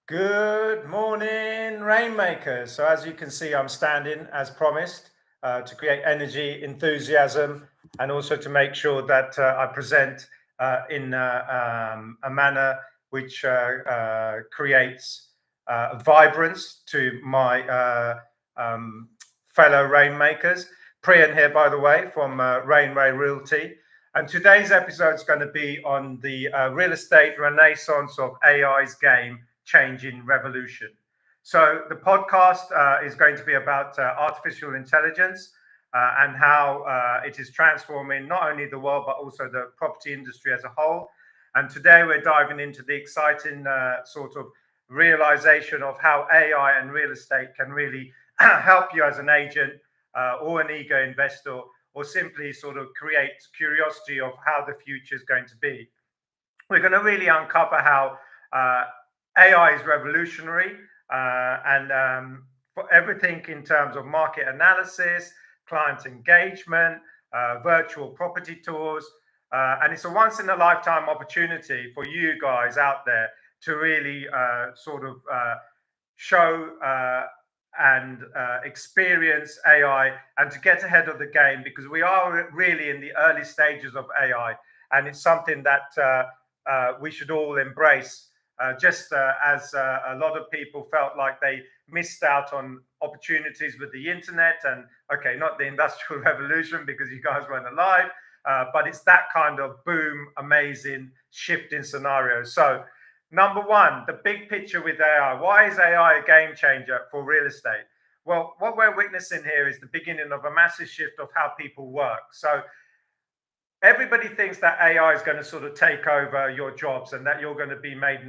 Good morning, Rainmakers. So, as you can see, I'm standing as promised to create energy, enthusiasm, and also to make sure that I present in a manner which creates vibrance to my fellow Rainmakers. Priyan here, by the way, from Rainway Realty. And today's episode is going to be on the real estate renaissance of AI's game changing revolution. So the podcast is going to be about artificial intelligence and how it is transforming not only the world but also the property industry as a whole. And today we're diving into the exciting sort of realization of how AI and real estate can really help you as an agent or an eager investor, or simply sort of create curiosity of how the future is going to be. We're going to really uncover how AI is revolutionary and for everything in terms of market analysis, client engagement, virtual property tours. And it's a once in a lifetime opportunity for you guys out there to really show and experience AI and to get ahead of the game, because we are really in the early stages of AI, and it's something that we should all embrace. Just as a lot of people felt like they missed out on opportunities with the internet, and okay, not the industrial revolution because you guys weren't alive, but it's that kind of boom, amazing shift in scenarios. So, number one, the big picture with AI. Why is AI a game changer for real estate? Well, what we're witnessing here is the beginning of a massive shift of how people work. So, everybody thinks that AI is going to sort of take over your jobs and that you're going to be made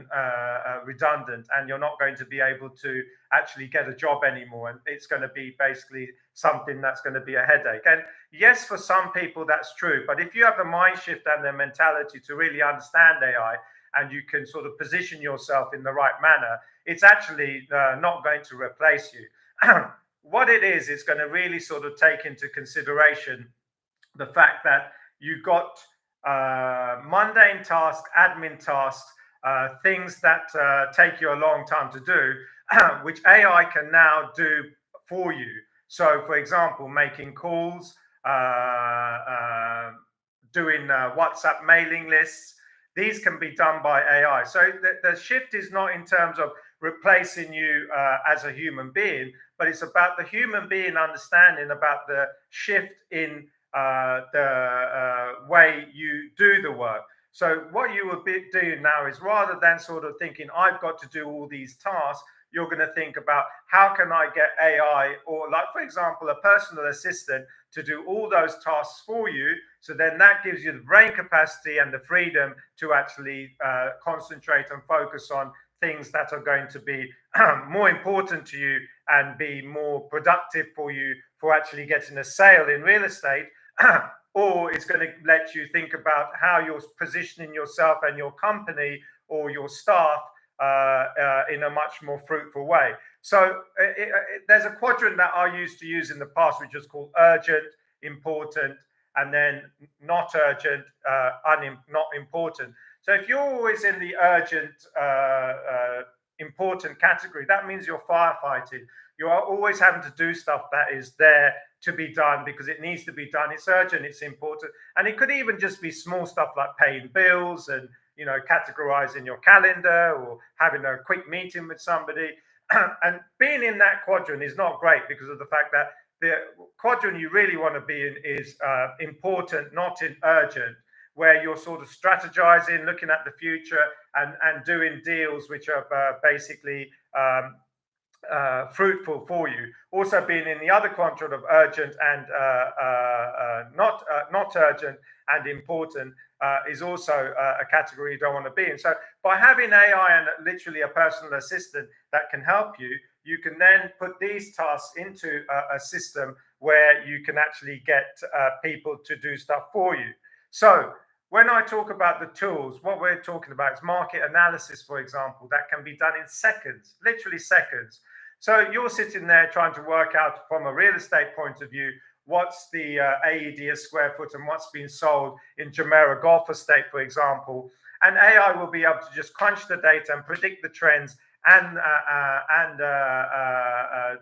redundant and you're not going to be able to actually get a job anymore. And it's going to be basically something that's going to be a headache. And yes, for some people, that's true. But if you have the mind shift and the mentality to really understand AI and you can sort of position yourself in the right manner, it's actually not going to replace you. What it is, it's going to really sort of take into consideration the fact that you got mundane tasks, admin tasks, things that take you a long time to do, which AI can now do for you. So, for example, making calls, doing WhatsApp mailing lists, these can be done by AI. So the shift is not in terms of replacing you as a human being, but it's about the human being understanding about the shift in the way you do the work. So what you will be doing now is, rather than sort of thinking, I've got to do all these tasks, you're going to think about, how can I get AI, or like, for example, a personal assistant to do all those tasks for you. So then that gives you the brain capacity and the freedom to actually concentrate and focus on things that are going to be more important to you and be more productive for you for actually getting a sale in real estate. Or it's going to let you think about how you're positioning yourself and your company or your staff in a much more fruitful way. So there's a quadrant that I used to use in the past, which was called urgent, important, and then not urgent, not important. So if you're always in the urgent, important category, that means you're firefighting. You are always having to do stuff that is there to be done because it needs to be done. It's urgent, it's important. And it could even just be small stuff like paying bills and, categorizing your calendar or having a quick meeting with somebody. And being in that quadrant is not great because of the fact that the quadrant you really want to be in is important, not in urgent, where you're sort of strategizing, looking at the future, and doing deals which are basically fruitful for you. Also, being in the other quadrant of urgent and not urgent and important is also a category you don't want to be in. So, by having AI and literally a personal assistant that can help you, you can then put these tasks into a system where you can actually get people to do stuff for you. So, when I talk about the tools, what we're talking about is market analysis, for example, that can be done in seconds, literally seconds. So you're sitting there trying to work out from a real estate point of view, what's the AED a square foot and what's been sold in Jumeirah Golf Estate, for example. And AI will be able to just crunch the data and predict the trends and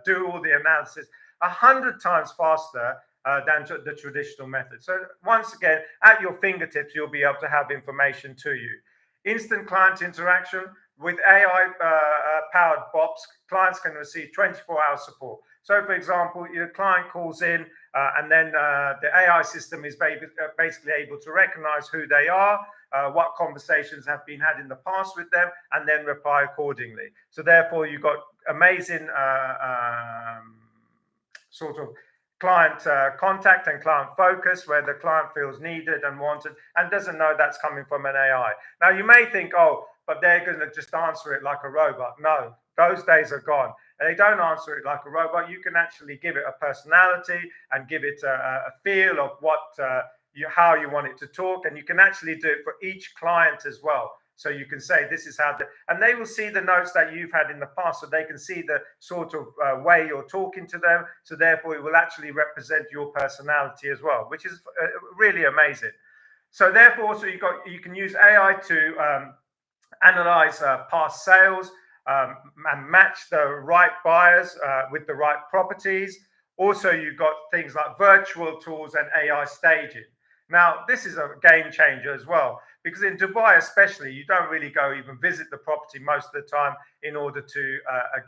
do all the analysis 100 times faster than the traditional method. So once again, at your fingertips, you'll be able to have information to you. Instant client interaction with AI powered bots, clients can receive 24-hour support. So, for example, your client calls in, and then the AI system is basically able to recognize who they are, what conversations have been had in the past with them, and then reply accordingly. So, therefore, you've got amazing sort of client contact and client focus, where the client feels needed and wanted and doesn't know that's coming from an AI. Now, you may think, oh, but they're going to just answer it like a robot. No, those days are gone. And they don't answer it like a robot. You can actually give it a personality and give it a feel of what how you want it to talk. And you can actually do it for each client as well. So you can say, this is how, and they will see the notes that you've had in the past, so they can see the sort of way you're talking to them. So therefore, it will actually represent your personality as well, which is really amazing. So therefore, also you can use AI to analyze past sales and match the right buyers with the right properties. Also, you've got things like virtual tools and AI staging. Now, this is a game changer as well, because in Dubai especially, you don't really go even visit the property most of the time in order to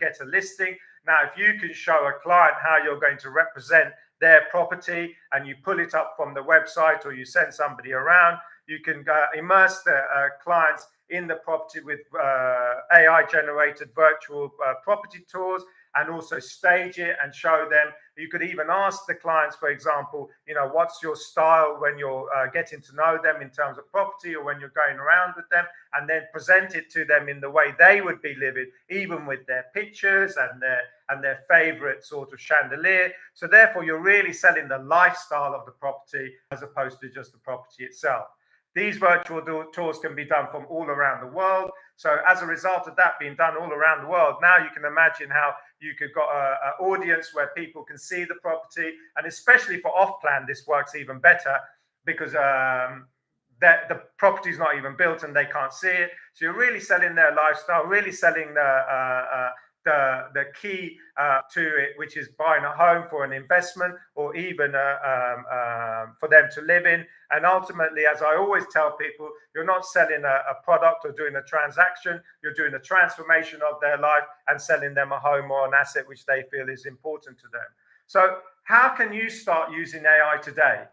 get a listing. Now, if you can show a client how you're going to represent their property and you pull it up from the website or you send somebody around, you can immerse the clients in the property with AI generated virtual property tours, and also stage it and show them. You could even ask the clients, for example, what's your style when you're getting to know them in terms of property, or when you're going around with them, and then present it to them in the way they would be living, even with their pictures and their favorite sort of chandelier. So therefore, you're really selling the lifestyle of the property as opposed to just the property itself. These virtual tours can be done from all around the world. So as a result of that being done all around the world, now you can imagine how you could got an audience where people can see the property, and especially for off-plan, this works even better, because the property is not even built and they can't see it. So you're really selling their lifestyle, really selling the key to it, which is buying a home for an investment, or even for them to live in. And ultimately, as I always tell people, you're not selling a product or doing a transaction, you're doing a transformation of their life and selling them a home or an asset which they feel is important to them. So how can you start using AI today,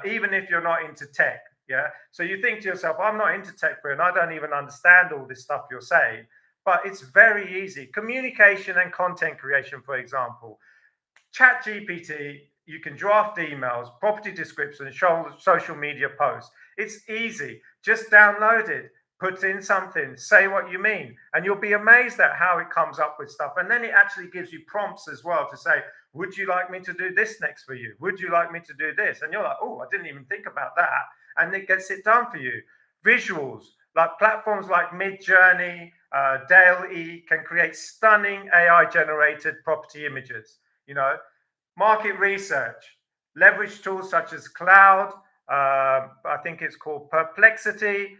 even if you're not into tech? Yeah. So you think to yourself, I'm not into tech, and I don't even understand all this stuff you're saying. But it's very easy. Communication and content creation, for example. Chat GPT, you can draft emails, property descriptions, social media posts. It's easy. Just download it, put in something, say what you mean, and you'll be amazed at how it comes up with stuff. And then it actually gives you prompts as well to say, would you like me to do this next for you? Would you like me to do this? And you're like, oh, I didn't even think about that. And it gets it done for you. Visuals, like platforms like Midjourney, Dale-E can create stunning AI-generated property images. Market research, leverage tools such as Cloud, I think it's called Perplexity,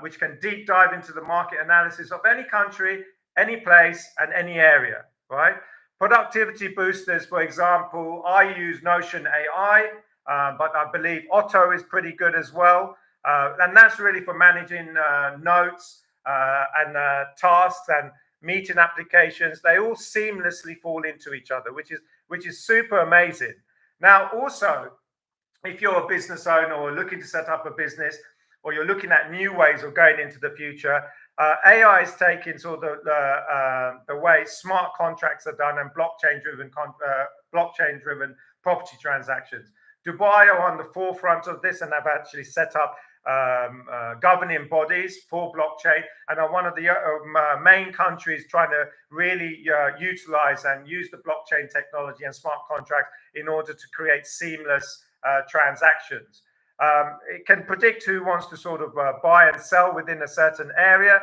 which can deep dive into the market analysis of any country, any place, and any area, right? Productivity boosters, for example, I use Notion AI, but I believe Otto is pretty good as well. And that's really for managing notes and tasks and meeting applications. They all seamlessly fall into each other, which is super amazing. Now, also, if you're a business owner or looking to set up a business, or you're looking at new ways of going into the future, AI is taking sort of the way smart contracts are done and blockchain-driven property transactions. Dubai are on the forefront of this and have actually set up governing bodies for blockchain, and are one of the main countries trying to really utilize and use the blockchain technology and smart contracts in order to create seamless transactions. It can predict who wants to sort of buy and sell within a certain area,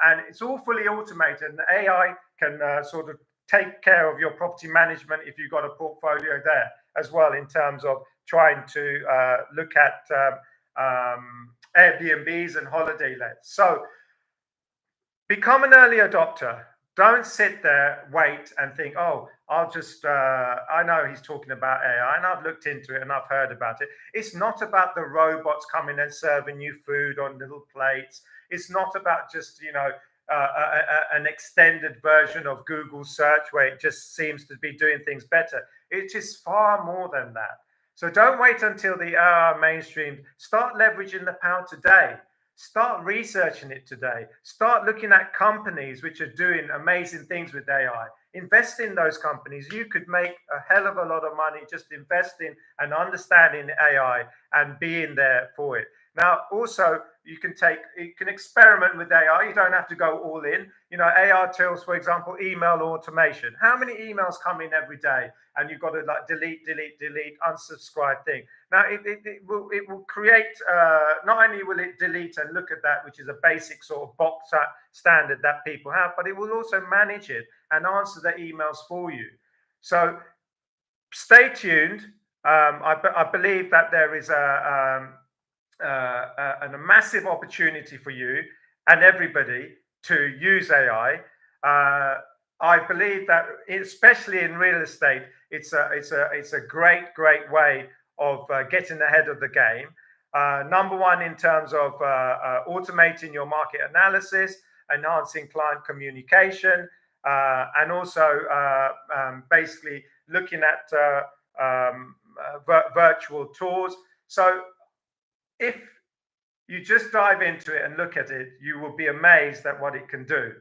and it's all fully automated. And AI can sort of take care of your property management if you've got a portfolio there as well, in terms of trying to look at Airbnbs and holiday lets. So Become an early adopter. Don't sit there, wait, and think, oh, I'll just, I know he's talking about AI and I've looked into it and I've heard about it. It's not about the robots coming and serving you food on little plates. It's not about just, an extended version of Google search where it just seems to be doing things better. It is far more than that. So don't wait until the AI mainstream. Start leveraging the power today. Start researching it today. Start looking at companies which are doing amazing things with AI. Invest in those companies. You could make a hell of a lot of money just investing and understanding AI and being there for it. Now, also, you can experiment with AI. You don't have to go all in. AI tools, for example, email automation. How many emails come in every day? And you've got to like delete, unsubscribe thing. Now, it will create, not only will it delete and look at that, which is a basic sort of box standard that people have, but it will also manage it and answer the emails for you. So stay tuned. I believe that there is a massive opportunity for you and everybody to use AI. I believe that, especially in real estate, it's a great way of getting ahead of the game. Number one, in terms of automating your market analysis, enhancing client communication, and also basically looking at virtual tours. So if you just dive into it and look at it, you will be amazed at what it can do.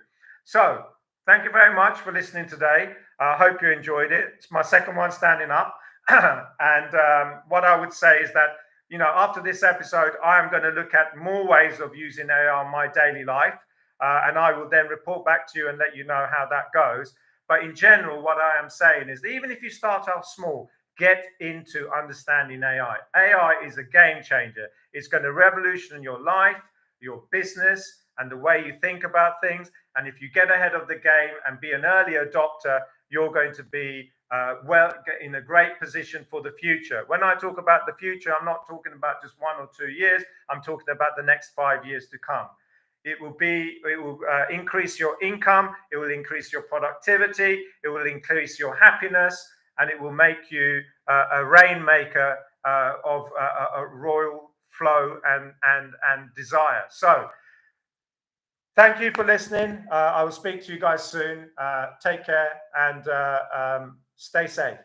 So thank you very much for listening today. I hope you enjoyed it. It's my second one standing up. And what I would say is that, after this episode, I am going to look at more ways of using AI in my daily life. And I will then report back to you and let you know how that goes. But in general, what I am saying is that even if you start off small, get into understanding AI. AI is a game changer. It's going to revolutionize your life, your business, and the way you think about things. And if you get ahead of the game and be an early adopter, you're going to be in a great position for the future. When I talk about the future, I'm not talking about just 1 or 2 years. I'm talking about the next 5 years to come. It will increase your income. It will increase your productivity. It will increase your happiness, and it will make you a rainmaker of a royal flow and desire. So thank you for listening. I will speak to you guys soon. Take care and stay safe.